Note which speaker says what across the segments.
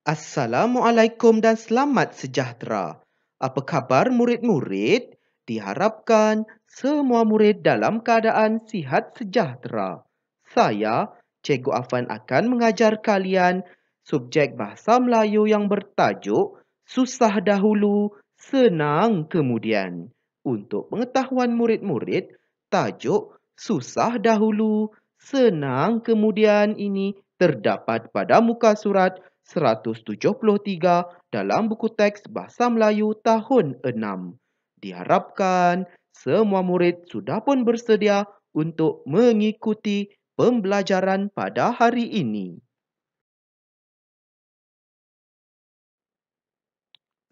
Speaker 1: Assalamualaikum dan selamat sejahtera. Apa khabar murid-murid? Diharapkan semua murid dalam keadaan sihat sejahtera. Saya, Cikgu Afan akan mengajar kalian subjek Bahasa Melayu yang bertajuk Susah Dahulu, Senang Kemudian. Untuk pengetahuan murid-murid, tajuk Susah Dahulu, Senang Kemudian ini terdapat pada muka surat 173 dalam buku teks Bahasa Melayu tahun 6. Diharapkan semua murid sudah pun bersedia untuk mengikuti pembelajaran pada hari ini.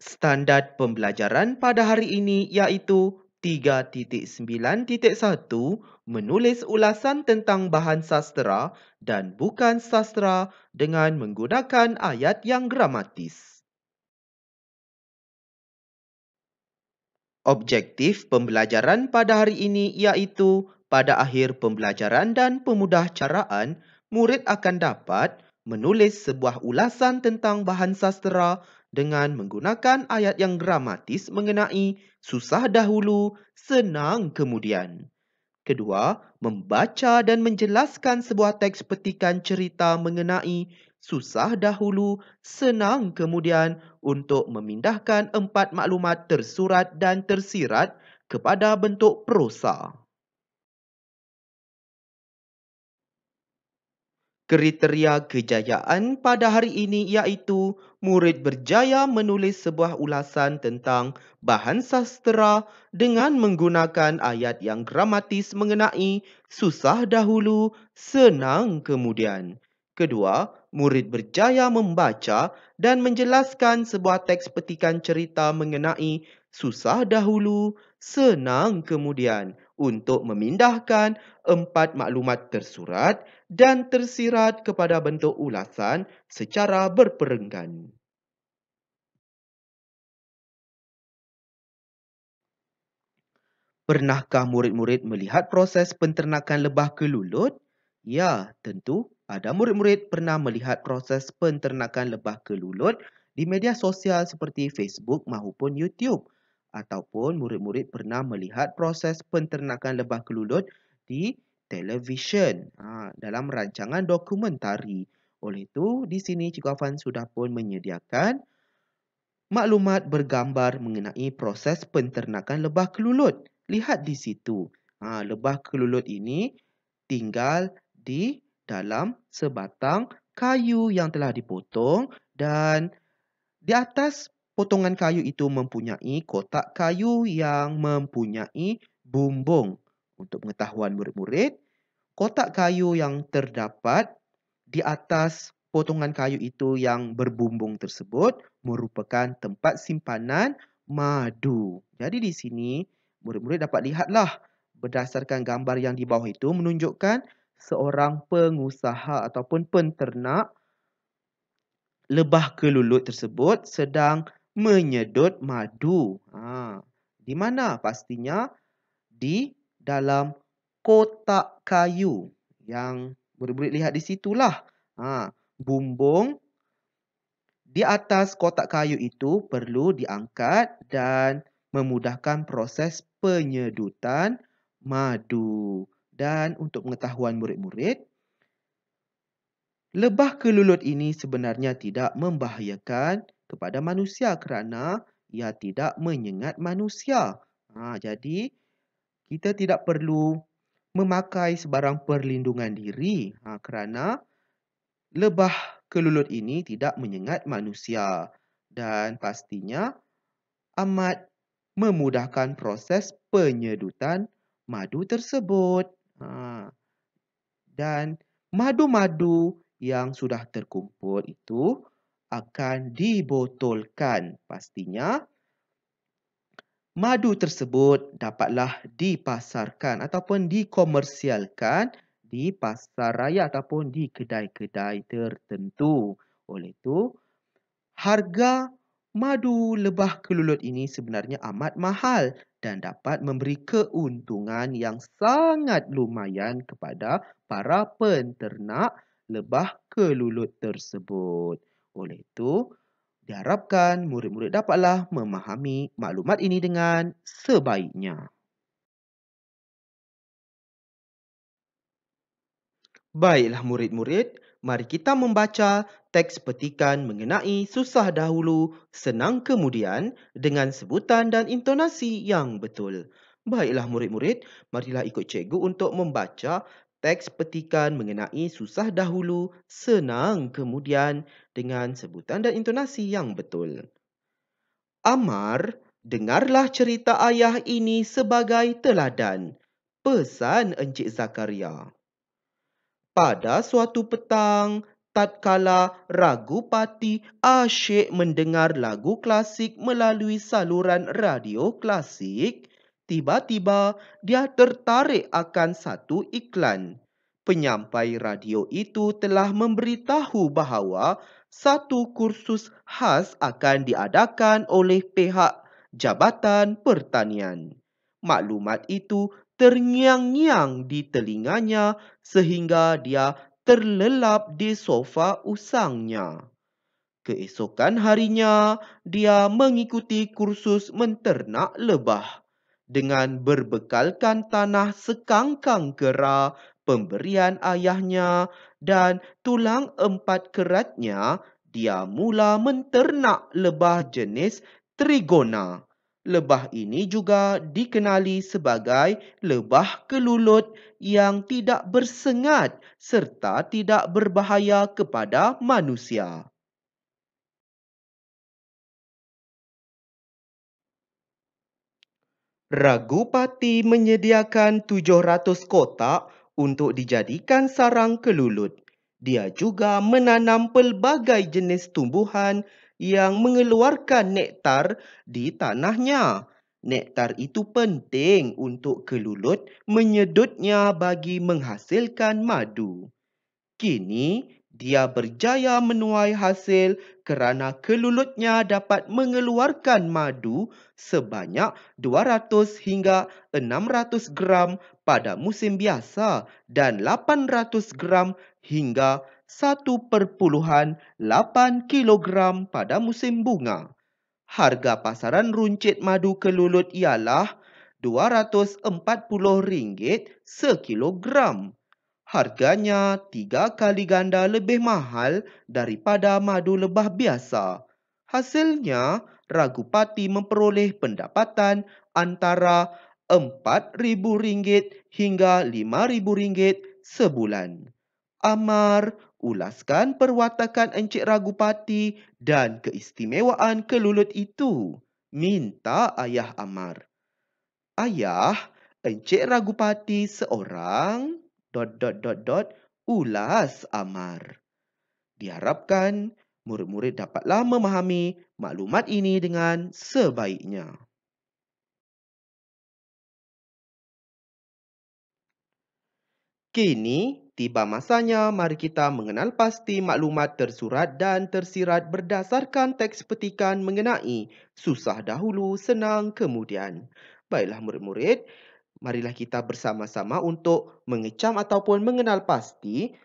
Speaker 1: Standard pembelajaran pada hari ini iaitu 3.9.1 menulis ulasan tentang bahan sastera dan bukan sastera dengan menggunakan ayat yang gramatis. Objektif pembelajaran pada hari ini iaitu pada akhir pembelajaran dan pemudah caraan, murid akan dapat menulis sebuah ulasan tentang bahan sastera dengan menggunakan ayat yang gramatis mengenai susah dahulu, senang kemudian. Kedua, membaca dan menjelaskan sebuah teks petikan cerita mengenai susah dahulu, senang kemudian untuk memindahkan 4 maklumat tersurat dan tersirat kepada bentuk prosa. Kriteria kejayaan pada hari ini iaitu murid berjaya menulis sebuah ulasan tentang bahan sastera dengan menggunakan ayat yang gramatis mengenai susah dahulu, senang kemudian. Kedua, murid berjaya membaca dan menjelaskan sebuah teks petikan cerita mengenai susah dahulu, senang kemudian untuk memindahkan 4 maklumat tersurat dan tersirat kepada bentuk ulasan secara berperenggan. Pernahkah murid-murid melihat proses penternakan lebah kelulut? Ya, tentu. Ada murid-murid pernah melihat proses penternakan lebah kelulut di media sosial seperti Facebook maupun YouTube. Ataupun murid-murid pernah melihat proses penternakan lebah kelulut di televisyen dalam rancangan dokumentari. Oleh itu, di sini Cikgu Afan sudah pun menyediakan maklumat bergambar mengenai proses penternakan lebah kelulut. Lihat di situ. Lebah kelulut ini tinggal di dalam sebatang kayu yang telah dipotong dan di atas potongan kayu itu mempunyai kotak kayu yang mempunyai bumbung. Untuk pengetahuan murid-murid, kotak kayu yang terdapat di atas potongan kayu itu yang berbumbung tersebut merupakan tempat simpanan madu. Jadi di sini murid-murid dapat lihatlah berdasarkan gambar yang di bawah itu menunjukkan seorang pengusaha ataupun penternak lebah kelulut tersebut sedang menyedut madu. Di mana? Pastinya di dalam kotak kayu yang murid-murid lihat di situlah. Bumbung di atas kotak kayu itu perlu diangkat dan memudahkan proses penyedutan madu. Dan untuk pengetahuan murid-murid, lebah kelulut ini sebenarnya tidak membahayakan kepada manusia kerana ia tidak menyengat manusia. Jadi, kita tidak perlu memakai sebarang perlindungan diri kerana lebah kelulut ini tidak menyengat manusia dan pastinya amat memudahkan proses penyedutan madu tersebut. Dan madu-madu yang sudah terkumpul itu akan dibotolkan. Pastinya madu tersebut dapatlah dipasarkan ataupun dikomersialkan di pasar raya ataupun di kedai-kedai tertentu. Oleh itu, harga madu lebah kelulut ini sebenarnya amat mahal dan dapat memberi keuntungan yang sangat lumayan kepada para penternak lebah kelulut tersebut. Oleh itu, diharapkan murid-murid dapatlah memahami maklumat ini dengan sebaiknya. Baiklah murid-murid, mari kita membaca teks petikan mengenai susah dahulu, senang kemudian dengan sebutan dan intonasi yang betul. Baiklah murid-murid, marilah ikut cikgu untuk membaca teks petikan mengenai susah dahulu, senang kemudian dengan sebutan dan intonasi yang betul. Amar, dengarlah cerita ayah ini sebagai teladan. Pesan Encik Zakaria. Pada suatu petang, tatkala Ragupati asyik mendengar lagu klasik melalui saluran radio klasik, tiba-tiba dia tertarik akan satu iklan. Penyampai radio itu telah memberitahu bahawa satu kursus khas akan diadakan oleh pihak Jabatan Pertanian. Maklumat itu terngiang-ngiang di telinganya sehingga dia terlelap di sofa usangnya. Keesokan harinya, dia mengikuti kursus menternak lebah. Dengan berbekalkan tanah sekangkang kera pemberian ayahnya dan tulang empat keratnya, dia mula menternak lebah jenis Trigona. Lebah ini juga dikenali sebagai lebah kelulut yang tidak bersengat serta tidak berbahaya kepada manusia. Ragupati menyediakan 700 kotak untuk dijadikan sarang kelulut. Dia juga menanam pelbagai jenis tumbuhan yang mengeluarkan nektar di tanahnya. Nektar itu penting untuk kelulut menyedutnya bagi menghasilkan madu. Kini, dia berjaya menuai hasil kerana kelulutnya dapat mengeluarkan madu sebanyak 200 hingga 600 gram pada musim biasa dan 800 gram hingga 1,8 kilogram pada musim bunga. Harga pasaran runcit madu kelulut ialah RM240 sekilogram. Harganya 3 kali ganda lebih mahal daripada madu lebah biasa. Hasilnya, Ragupati memperoleh pendapatan antara RM4,000 hingga RM5,000 sebulan. Amar, ulaskan perwatakan Encik Ragupati dan keistimewaan kelulut itu. Minta Ayah Amar. Ayah, Encik Ragupati seorang ulas Amar. Diharapkan murid-murid dapatlah memahami maklumat ini dengan sebaiknya. Kini, tiba masanya mari kita mengenal pasti maklumat tersurat dan tersirat berdasarkan teks petikan mengenai susah dahulu, senang kemudian. Baiklah murid-murid, marilah kita bersama-sama untuk mengecam ataupun mengenal pasti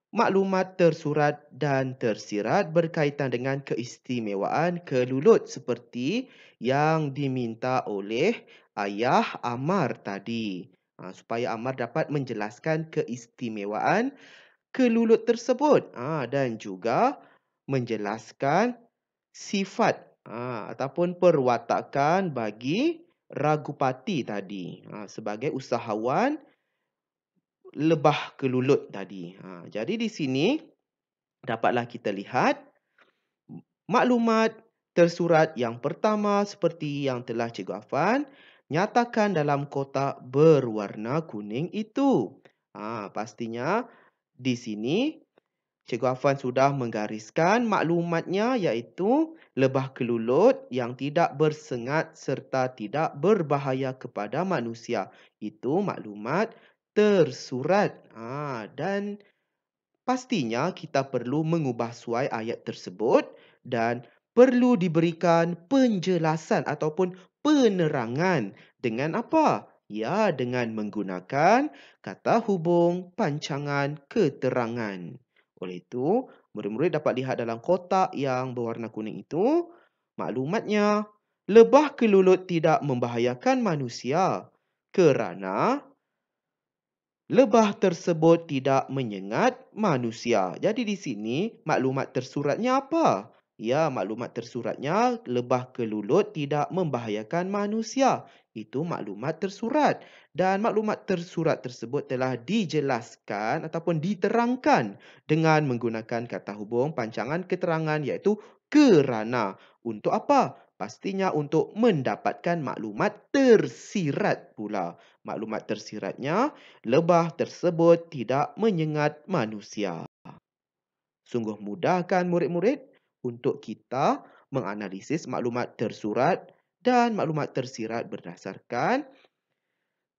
Speaker 1: maklumat tersurat dan tersirat berkaitan dengan keistimewaan kelulut seperti yang diminta oleh Ayah Amar tadi. Supaya Amar dapat menjelaskan keistimewaan kelulut tersebut dan juga menjelaskan sifat ataupun perwatakan bagi Ragupati tadi sebagai usahawan lebah kelulut tadi. Jadi di sini dapatlah kita lihat maklumat tersurat yang pertama seperti yang telah Cikgu Afan nyatakan dalam kotak berwarna kuning itu. Pastinya di sini Cikgu Afan sudah menggariskan maklumatnya iaitu lebah kelulut yang tidak bersengat serta tidak berbahaya kepada manusia. Itu maklumat tersurat. Dan pastinya kita perlu mengubah suai ayat tersebut dan perlu diberikan penjelasan ataupun penerangan dengan apa? Ya, dengan menggunakan kata hubung pancangan keterangan. Oleh itu, murid-murid dapat lihat dalam kotak yang berwarna kuning itu, maklumatnya, lebah kelulut tidak membahayakan manusia kerana lebah tersebut tidak menyengat manusia. Jadi di sini maklumat tersuratnya apa? Ya, maklumat tersuratnya lebah kelulut tidak membahayakan manusia. Itu maklumat tersurat. Dan maklumat tersurat tersebut telah dijelaskan ataupun diterangkan dengan menggunakan kata hubung pancangan keterangan iaitu kerana. Untuk apa? Pastinya untuk mendapatkan maklumat tersirat pula. Maklumat tersiratnya, lebah tersebut tidak menyengat manusia. Sungguh mudah kan murid-murid untuk kita menganalisis maklumat tersurat dan maklumat tersirat berdasarkan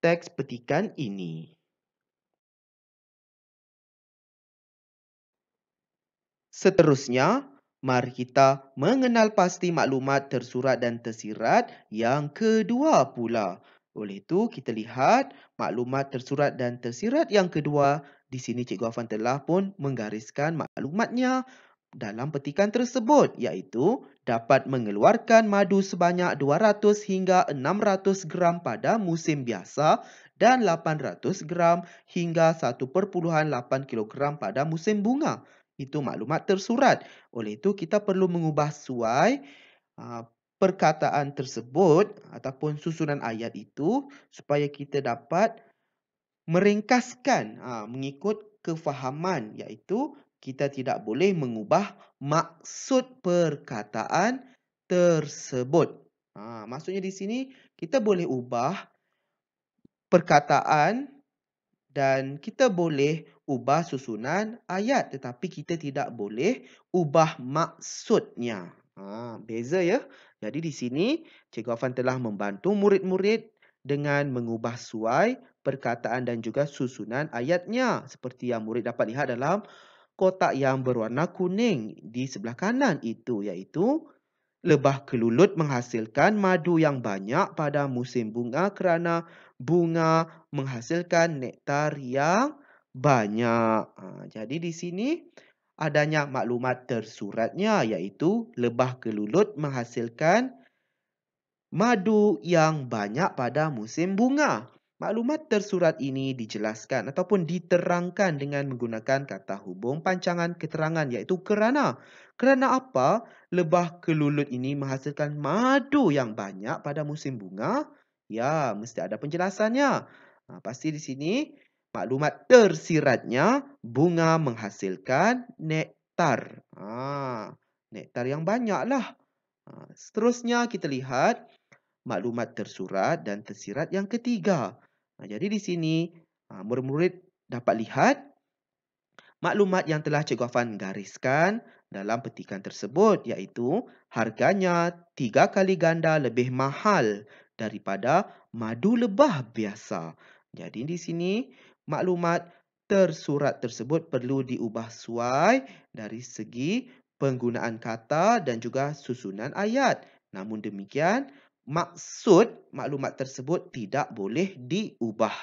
Speaker 1: teks petikan ini. Seterusnya, mari kita mengenal pasti maklumat tersurat dan tersirat yang kedua pula. Oleh itu, kita lihat maklumat tersurat dan tersirat yang kedua. Di sini Cikgu Afan telah pun menggariskan maklumatnya dalam petikan tersebut, iaitu dapat mengeluarkan madu sebanyak 200 hingga 600 gram pada musim biasa dan 800 gram hingga 1,8 kilogram pada musim bunga. Itu maklumat tersurat. Oleh itu, kita perlu mengubah suai perkataan tersebut ataupun susunan ayat itu supaya kita dapat meringkaskan mengikut kefahaman, iaitu kita tidak boleh mengubah maksud perkataan tersebut. Maksudnya di sini kita boleh ubah perkataan dan kita boleh ubah susunan ayat, tetapi kita tidak boleh ubah maksudnya. Beza ya. Jadi di sini Cikgu Afan telah membantu murid-murid dengan mengubah suai perkataan dan juga susunan ayatnya. Seperti yang murid dapat lihat dalam kotak yang berwarna kuning di sebelah kanan itu, iaitu lebah kelulut menghasilkan madu yang banyak pada musim bunga kerana bunga menghasilkan nektar yang banyak. Jadi di sini adanya maklumat tersuratnya, iaitu lebah kelulut menghasilkan madu yang banyak pada musim bunga. Maklumat tersurat ini dijelaskan ataupun diterangkan dengan menggunakan kata hubung pancangan keterangan iaitu kerana. Kerana apa lebah kelulut ini menghasilkan madu yang banyak pada musim bunga? Ya, mesti ada penjelasannya. Pasti di sini maklumat tersiratnya bunga menghasilkan nektar. Nektar yang banyaklah. Seterusnya kita lihat maklumat tersurat dan tersirat yang ketiga. Jadi di sini murid-murid dapat lihat maklumat yang telah Cikgu Afan gariskan dalam petikan tersebut, iaitu harganya 3 kali ganda lebih mahal daripada madu lebah biasa. Jadi di sini maklumat tersurat tersebut perlu diubah suai dari segi penggunaan kata dan juga susunan ayat. Namun demikian, maksud maklumat tersebut tidak boleh diubah.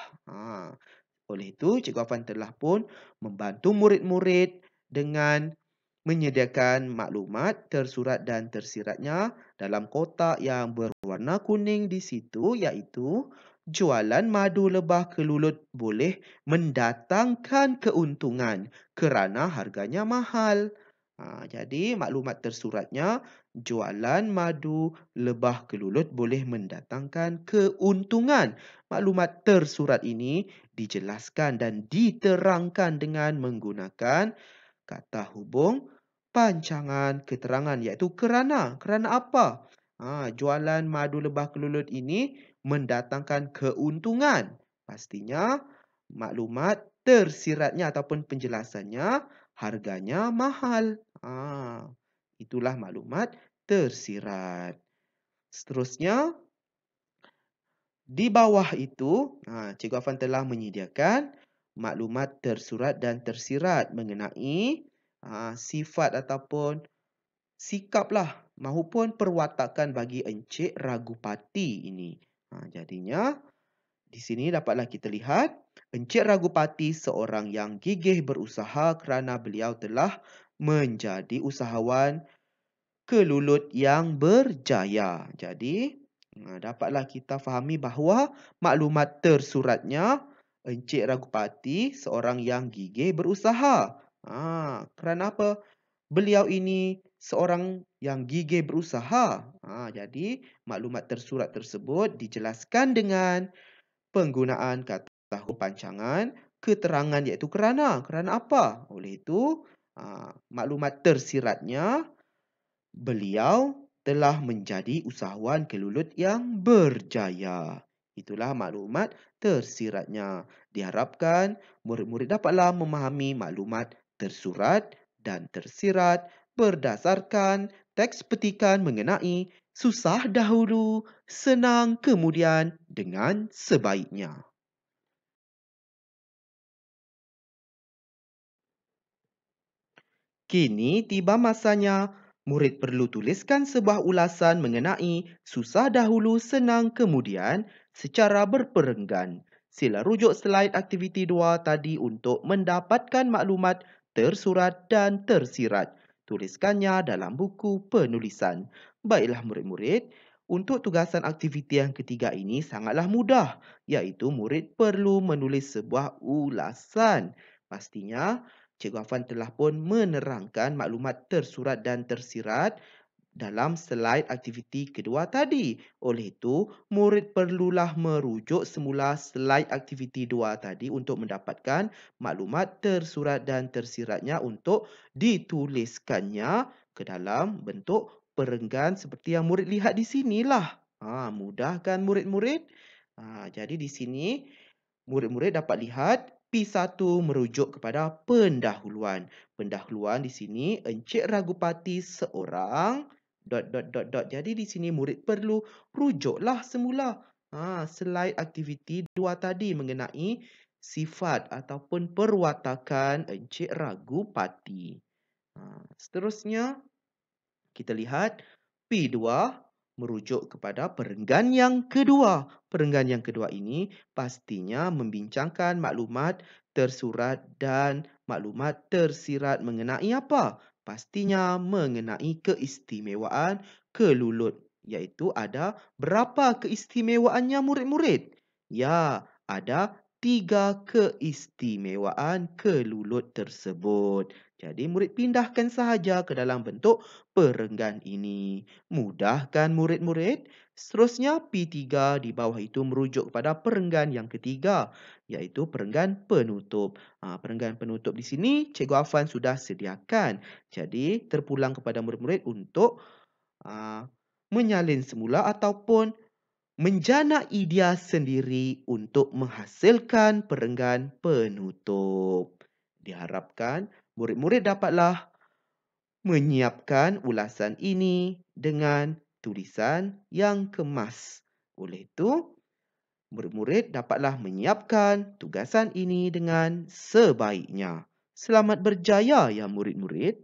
Speaker 1: Oleh itu, Cikgu Afan telah pun membantu murid-murid dengan menyediakan maklumat tersurat dan tersiratnya dalam kotak yang berwarna kuning di situ, iaitu jualan madu lebah kelulut boleh mendatangkan keuntungan kerana harganya mahal. Jadi maklumat tersuratnya, jualan madu lebah kelulut boleh mendatangkan keuntungan. Maklumat tersurat ini dijelaskan dan diterangkan dengan menggunakan kata hubung pancangan keterangan iaitu kerana. Kerana apa? Jualan madu lebah kelulut ini mendatangkan keuntungan. Pastinya maklumat tersiratnya ataupun penjelasannya harganya mahal. Itulah maklumat tersirat. Seterusnya, di bawah itu, Cikgu Afan telah menyediakan maklumat tersurat dan tersirat mengenai sifat ataupun sikaplah maupun perwatakan bagi Encik Ragupati ini. Jadinya, di sini dapatlah kita lihat Encik Ragupati seorang yang gigih berusaha kerana beliau telah menjadi usahawan kelulut yang berjaya. Jadi, dapatlah kita fahami bahawa maklumat tersuratnya Encik Ragupati seorang yang gigih berusaha. Kerana apa? Beliau ini seorang yang gigih berusaha. Jadi, maklumat tersurat tersebut dijelaskan dengan penggunaan kata pancangan keterangan iaitu kerana. Kerana apa? Oleh itu, maklumat tersiratnya beliau telah menjadi usahawan kelulut yang berjaya. Itulah maklumat tersiratnya. Diharapkan murid-murid dapatlah memahami maklumat tersurat dan tersirat berdasarkan teks petikan mengenai susah dahulu, senang kemudian dengan sebaiknya. Kini tiba masanya murid perlu tuliskan sebuah ulasan mengenai susah dahulu senang kemudian secara berperenggan. Sila rujuk slide aktiviti 2 tadi untuk mendapatkan maklumat tersurat dan tersirat. Tuliskannya dalam buku penulisan. Baiklah murid-murid, untuk tugasan aktiviti yang ketiga ini sangatlah mudah, iaitu murid perlu menulis sebuah ulasan. Pastinya Cikgu Afan telah pun menerangkan maklumat tersurat dan tersirat dalam slide aktiviti kedua tadi. Oleh itu, murid perlulah merujuk semula slide aktiviti 2 tadi untuk mendapatkan maklumat tersurat dan tersiratnya untuk dituliskannya ke dalam bentuk perenggan seperti yang murid lihat di sinilah. Mudah kan murid-murid? Jadi di sini murid-murid dapat lihat P1 merujuk kepada pendahuluan. Pendahuluan di sini Encik Ragupati seorang ... Jadi di sini murid perlu rujuklah semula slide aktiviti 2 tadi mengenai sifat ataupun perwatakan Encik Ragupati. Seterusnya kita lihat P2 merujuk kepada perenggan yang kedua. Perenggan yang kedua ini pastinya membincangkan maklumat tersurat dan maklumat tersirat mengenai apa? Pastinya mengenai keistimewaan kelulut. Iaitu ada berapa keistimewaannya murid-murid? Ya, ada 3 keistimewaan kelulut tersebut. Jadi murid pindahkan sahaja ke dalam bentuk perenggan ini. Mudah kan murid-murid? Seterusnya P3 di bawah itu merujuk kepada perenggan yang ketiga, iaitu perenggan penutup. Perenggan penutup di sini Cikgu Afan sudah sediakan. Jadi terpulang kepada murid-murid untuk menyalin semula ataupun menjana idea sendiri untuk menghasilkan perenggan penutup. Diharapkan murid-murid dapatlah menyiapkan ulasan ini dengan tulisan yang kemas. Oleh itu, murid-murid dapatlah menyiapkan tugasan ini dengan sebaiknya. Selamat berjaya ya murid-murid.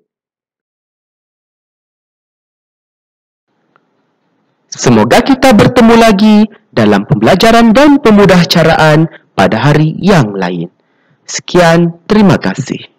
Speaker 2: Semoga kita bertemu lagi dalam pembelajaran dan pemudahcaraan pada hari yang lain. Sekian, terima kasih.